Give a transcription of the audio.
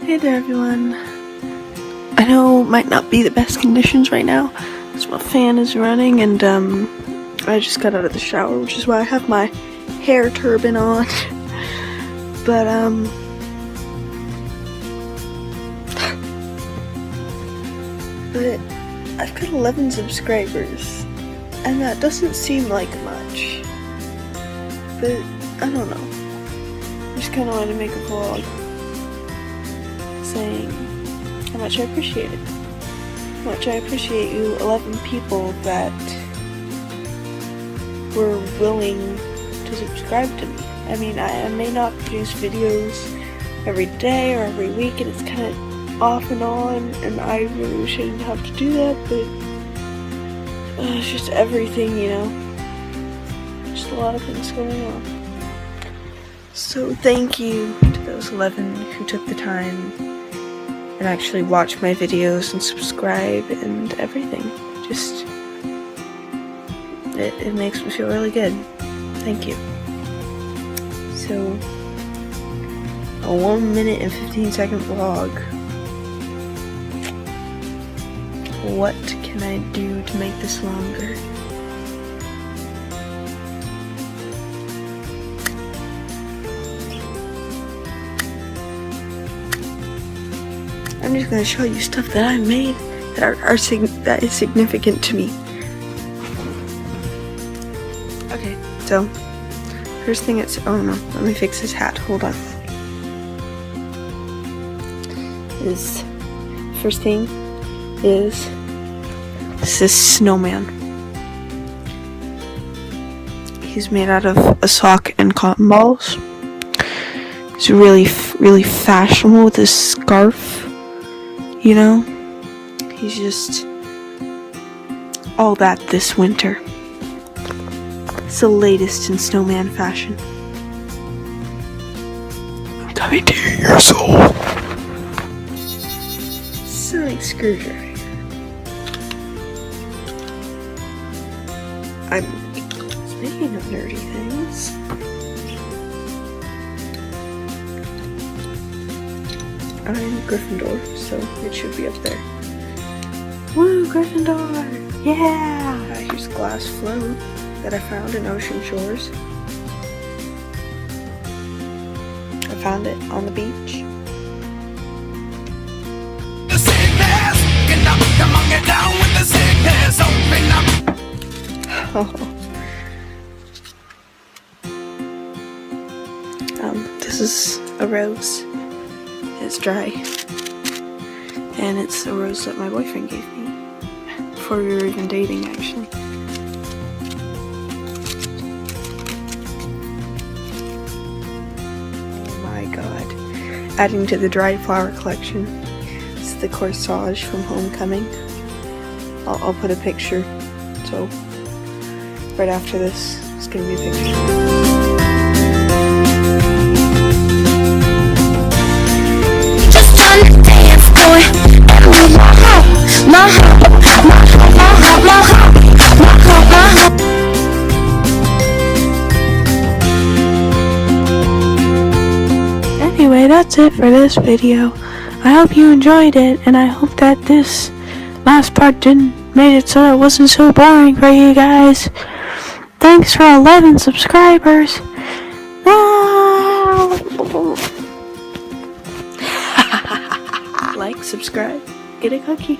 Hey there everyone. I know it might not be the best conditions right now because my fan is running and I just got out of the shower, which is why I have my hair turban on. But I've got 11 subscribers and that doesn't seem like much. But I don't know. I just kinda wanted to make a vlog saying how much I appreciate it. How much I appreciate you 11 people that were willing to subscribe to me. I mean, I may not produce videos every day or every week, and it's kind of off and on, and I really shouldn't have to do that, but it's just everything, you know. Just a lot of things going on. So thank you to those 11 who took the time and actually watch my videos and subscribe and everything. Just, it makes me feel really good. Thank you. So, a 1 minute and 15-second vlog. What can I do to make this longer? I'm just gonna show you stuff that I made that is significant to me. Okay, so first thing oh no, let me fix this hat. Hold on. First thing is this Snowman. He's made out of a sock and cotton balls. He's really fashionable with his scarf. You know, he's just all that this winter. It's the latest in snowman fashion. I'm 22 years old. Sonic screwdriver. Speaking of nerdy things, I'm Gryffindor, so it should be up there. Woo, Gryffindor! Yeah! Here's a glass float that I found in Ocean Shores. I found it on the beach. The sickness, get up, come on, get down with the sickness, open up. This is a rose. It's dry, and it's a rose that my boyfriend gave me before we were even dating, actually. Oh my god. Adding to the dried flower collection, it's the corsage from Homecoming. I'll put a picture, so right after this, it's gonna be a picture. Anyway, that's it for this video. I hope you enjoyed it, and I hope that this last part made it so it wasn't so boring for you guys. Thanks for 11 subscribers. Like, subscribe, get a cookie.